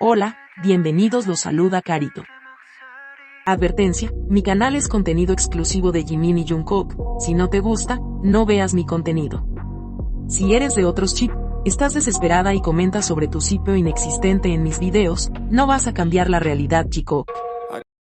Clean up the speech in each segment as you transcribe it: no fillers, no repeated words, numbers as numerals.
Hola, bienvenidos, los saluda Carito. Advertencia, mi canal es contenido exclusivo de Jimin y Jungkook, si no te gusta, no veas mi contenido. Si eres de otros chip, estás desesperada y comentas sobre tu sitio inexistente en mis videos, no vas a cambiar la realidad, chico.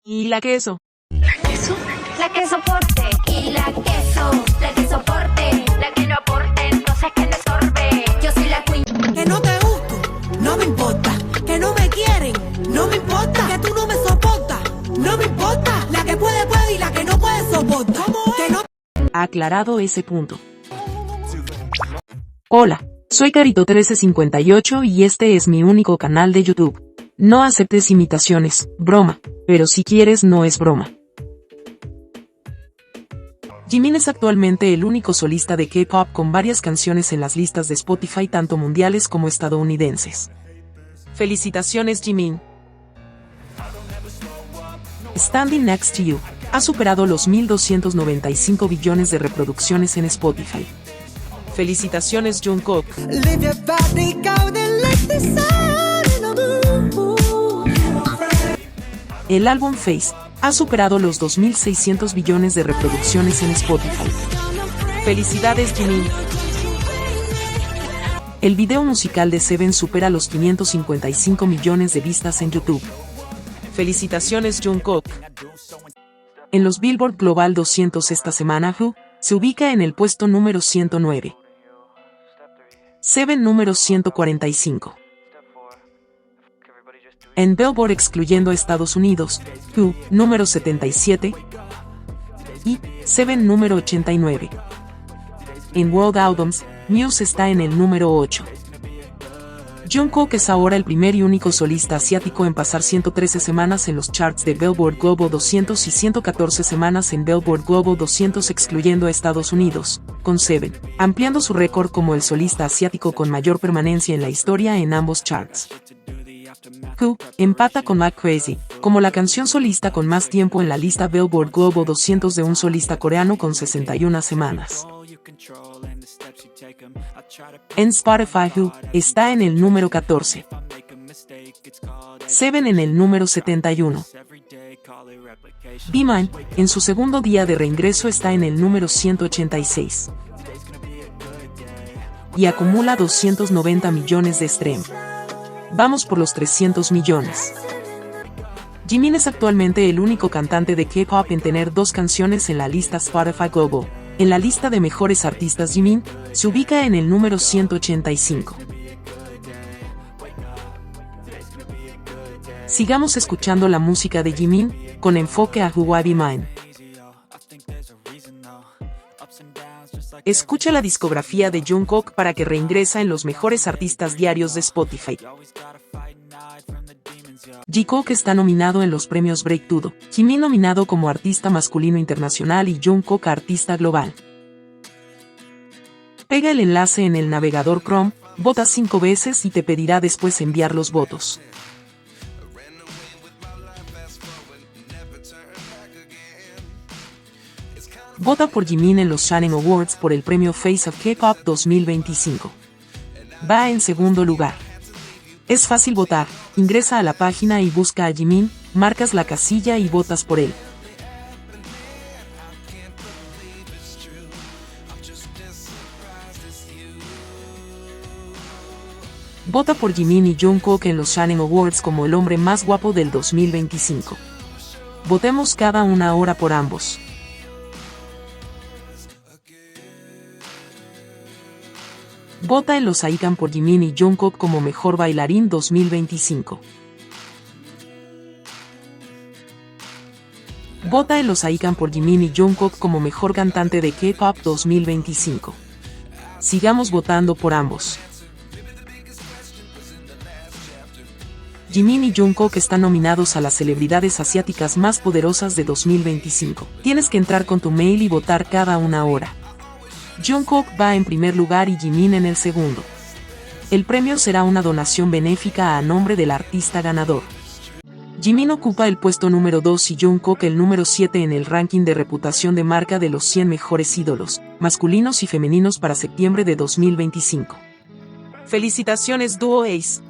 ¿Y la queso? ¿La queso? La que soporte. Y la que soporte. La que no aporte, entonces que le estorbe. Yo soy la queen. Que no te gusto, no me importa. Que no me quieren, no me importa. Que tú no me soportas, no me importa. La que puede, puede y la que no puede soporta. Que no... Aclarado ese punto. Hola, soy Carito1358 y este es mi único canal de YouTube. No aceptes imitaciones, broma, pero si quieres no es broma. Jimin es actualmente el único solista de K-pop con varias canciones en las listas de Spotify tanto mundiales como estadounidenses. Felicitaciones, Jimin. Standing Next to You ha superado los 1.295 billones de reproducciones en Spotify. Felicitaciones, Jungkook. El álbum Face ha superado los 2.600 billones de reproducciones en Spotify. Felicidades, Jimin. El video musical de Seven supera los 555 millones de vistas en YouTube. Felicitaciones, Jungkook. En los Billboard Global 200 esta semana, Who se ubica en el puesto número 109. Seven número 145. En Billboard excluyendo Estados Unidos, Who, número 77. Y Seven número 89. En World Albums, Muse está en el número 8. Jungkook es ahora el primer y único solista asiático en pasar 113 semanas en los charts de Billboard Global 200 y 114 semanas en Billboard Global 200 excluyendo a Estados Unidos, con Seven, ampliando su récord como el solista asiático con mayor permanencia en la historia en ambos charts. Who empata con Like Crazy, como la canción solista con más tiempo en la lista Billboard Global 200 de un solista coreano con 61 semanas. En Spotify, Who está en el número 14. Seven en el número 71. Be Mine, en su segundo día de reingreso, está en el número 186. Y acumula 290 millones de streams. Vamos por los 300 millones. Jimin es actualmente el único cantante de K-pop en tener dos canciones en la lista Spotify Global. En la lista de mejores artistas, Jimin se ubica en el número 185. Sigamos escuchando la música de Jimin, con enfoque a Who Be Mine. Escucha la discografía de Jungkook para que reingresa en los mejores artistas diarios de Spotify. Jungkook está nominado en los premios Breakthrough, Jimin nominado como Artista Masculino Internacional y Jungkook Artista Global. Pega el enlace en el navegador Chrome, vota 5 veces y te pedirá después enviar los votos. Vota por Jimin en los Shining Awards por el premio Face of K-Pop 2025. Va en segundo lugar. Es fácil votar, ingresa a la página y busca a Jimin, marcas la casilla y votas por él. Vota por Jimin y Jungkook en los Shining Awards como el hombre más guapo del 2025. Votemos cada una hora por ambos. Vota en los AICAN por Jimin y Jungkook como Mejor Bailarín 2025. Vota en los AICAN por Jimin y Jungkook como Mejor Cantante de K-Pop 2025. Sigamos votando por ambos. Jimin y Jungkook están nominados a las celebridades asiáticas más poderosas de 2025. Tienes que entrar con tu mail y votar cada una hora. Jungkook va en primer lugar y Jimin en el segundo. El premio será una donación benéfica a nombre del artista ganador. Jimin ocupa el puesto número 2 y Jungkook el número 7 en el ranking de reputación de marca de los 100 mejores ídolos, masculinos y femeninos para septiembre de 2025. ¡Felicitaciones, dúo Ace!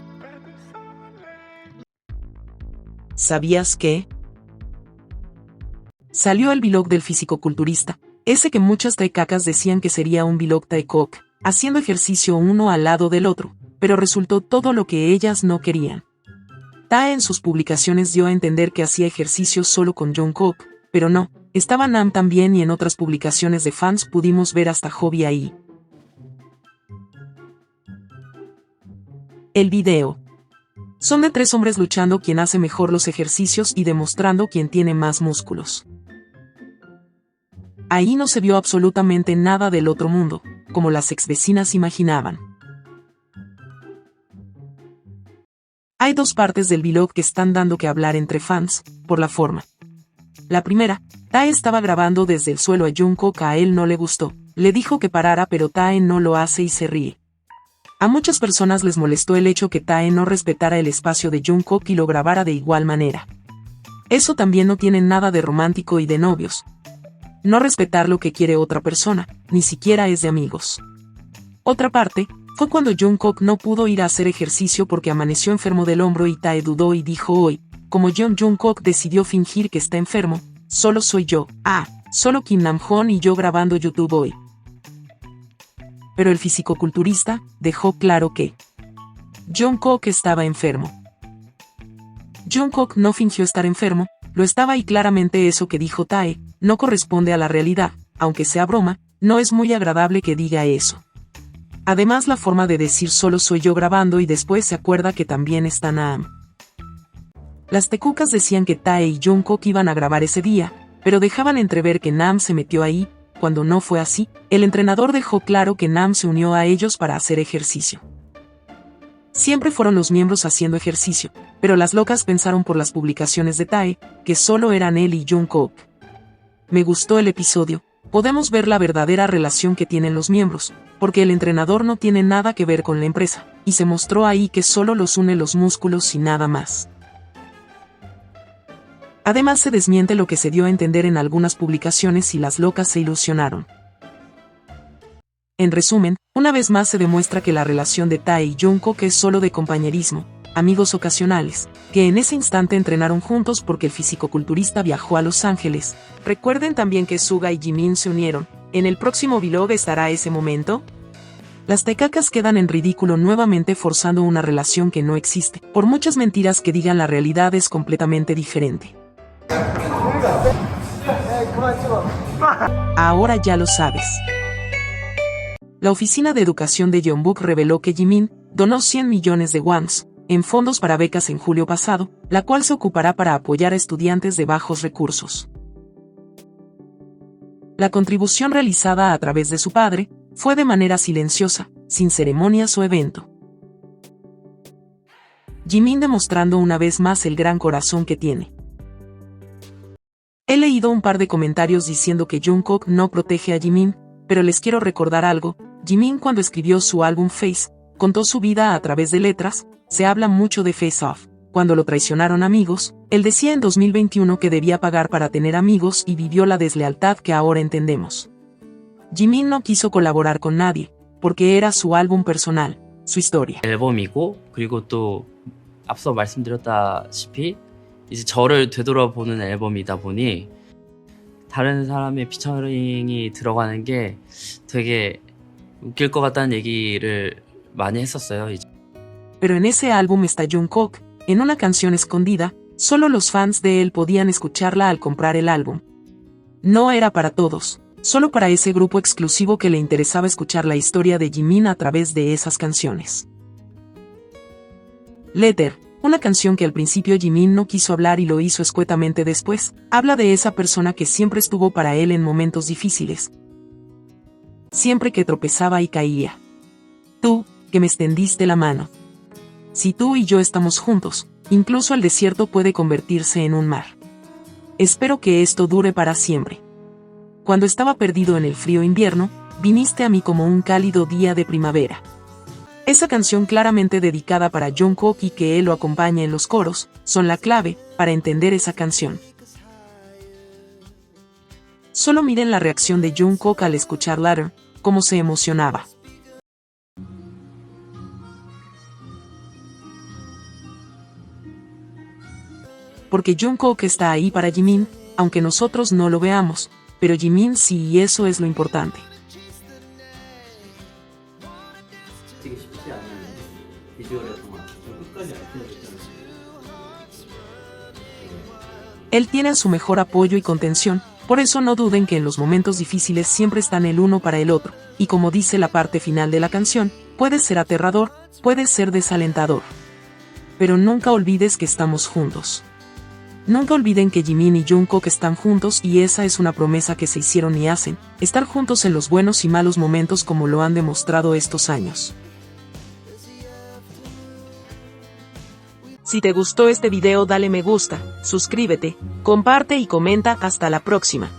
¿sabías qué? Salió el vlog del fisicoculturista, ese que muchas taekacas decían que sería un vlog taekwondo, haciendo ejercicio uno al lado del otro, pero resultó todo lo que ellas no querían. Tae en sus publicaciones dio a entender que hacía ejercicio solo con Jungkook, pero no, estaba Nam también, y en otras publicaciones de fans pudimos ver hasta Hobby ahí. El video. Son de 3 hombres luchando quien hace mejor los ejercicios y demostrando quién tiene más músculos. Ahí no se vio absolutamente nada del otro mundo, como las exvecinas imaginaban. Hay 2 partes del vlog que están dando que hablar entre fans, por la forma. La primera, Tae estaba grabando desde el suelo a Jungkook, a él no le gustó, le dijo que parara, pero Tae no lo hace y se ríe. A muchas personas les molestó el hecho que Tae no respetara el espacio de Jungkook y lo grabara de igual manera. Eso también no tiene nada de romántico y de novios. No respetar lo que quiere otra persona, ni siquiera es de amigos. Otra parte, fue cuando Jungkook no pudo ir a hacer ejercicio porque amaneció enfermo del hombro y Tae dudó y dijo hoy, como Jungkook decidió fingir que está enfermo, solo soy yo, solo Kim Namjoon y yo grabando YouTube hoy. Pero el fisicoculturista dejó claro que Jungkook estaba enfermo. Jungkook no fingió estar enfermo, lo estaba, y claramente eso que dijo Tae no corresponde a la realidad, aunque sea broma, no es muy agradable que diga eso. Además, la forma de decir solo soy yo grabando y después se acuerda que también está Nam. Las tecucas decían que Tae y Jungkook iban a grabar ese día, pero dejaban entrever que Nam se metió ahí. Cuando no fue así, el entrenador dejó claro que Nam se unió a ellos para hacer ejercicio. Siempre fueron los miembros haciendo ejercicio, pero las locas pensaron por las publicaciones de Tae, que solo eran él y Jungkook. Me gustó el episodio, podemos ver la verdadera relación que tienen los miembros, porque el entrenador no tiene nada que ver con la empresa, y se mostró ahí que solo los une los músculos y nada más. Además se desmiente lo que se dio a entender en algunas publicaciones y las locas se ilusionaron. En resumen, una vez más se demuestra que la relación de Tae y Jungkook es solo de compañerismo, amigos ocasionales, que en ese instante entrenaron juntos porque el fisicoculturista viajó a Los Ángeles. Recuerden también que Suga y Jimin se unieron. ¿En el próximo vlog estará ese momento? Las taekacas quedan en ridículo nuevamente forzando una relación que no existe. Por muchas mentiras que digan, la realidad es completamente diferente. Ahora ya lo sabes. La Oficina de Educación de Jeonbuk reveló que Jimin donó 100 millones de wons en fondos para becas en julio pasado, la cual se ocupará para apoyar a estudiantes de bajos recursos. La contribución realizada a través de su padre fue de manera silenciosa, sin ceremonias o evento. Jimin demostrando una vez más el gran corazón que tiene. He leído un par de comentarios diciendo que Jungkook no protege a Jimin, pero les quiero recordar algo. Jimin, cuando escribió su álbum Face, contó su vida a través de letras. Se habla mucho de Face Off. Cuando lo traicionaron amigos, él decía en 2021 que debía pagar para tener amigos y vivió la deslealtad que ahora entendemos. Jimin no quiso colaborar con nadie, porque era su álbum personal, su historia. 앨범이고, 그리고 또 앞서 말씀드렸다시피 이제 저를 되돌아보는 앨범이다 보니 다른 사람의 피처링이 들어가는 게 되게 웃길 것 같다는 얘기를 많이 했었어요. Pero en ese álbum está Jungkook, en una canción escondida, solo los fans de él podían escucharla al comprar el álbum. No era para todos, solo para ese grupo exclusivo que le interesaba escuchar la historia de Jimin a través de esas canciones. Letter, una canción que al principio Jimin no quiso hablar y lo hizo escuetamente después, habla de esa persona que siempre estuvo para él en momentos difíciles. Siempre que tropezaba y caía. Tú, que me extendiste la mano. Si tú y yo estamos juntos, incluso el desierto puede convertirse en un mar. Espero que esto dure para siempre. Cuando estaba perdido en el frío invierno, viniste a mí como un cálido día de primavera. Esa canción, claramente dedicada para Jungkook y que él lo acompaña en los coros, son la clave para entender esa canción. Solo miren la reacción de Jungkook al escuchar Ladder, cómo se emocionaba. porque Jungkook está ahí para Jimin, aunque nosotros no lo veamos, pero Jimin sí, y eso es lo importante. 되게 쉽지 않은 비주얼에서만 끝까지 안 틀어졌잖아요. Él tiene su mejor apoyo y contención, por eso no duden que en los momentos difíciles siempre están el uno para el otro, y como dice la parte final de la canción, puede ser aterrador, puede ser desalentador. Pero nunca olvides que estamos juntos. Nunca olviden que Jimin y Jungkook están juntos y esa es una promesa que se hicieron y hacen, estar juntos en los buenos y malos momentos como lo han demostrado estos años. Si te gustó este video dale me gusta, suscríbete, comparte y comenta. Hasta la próxima.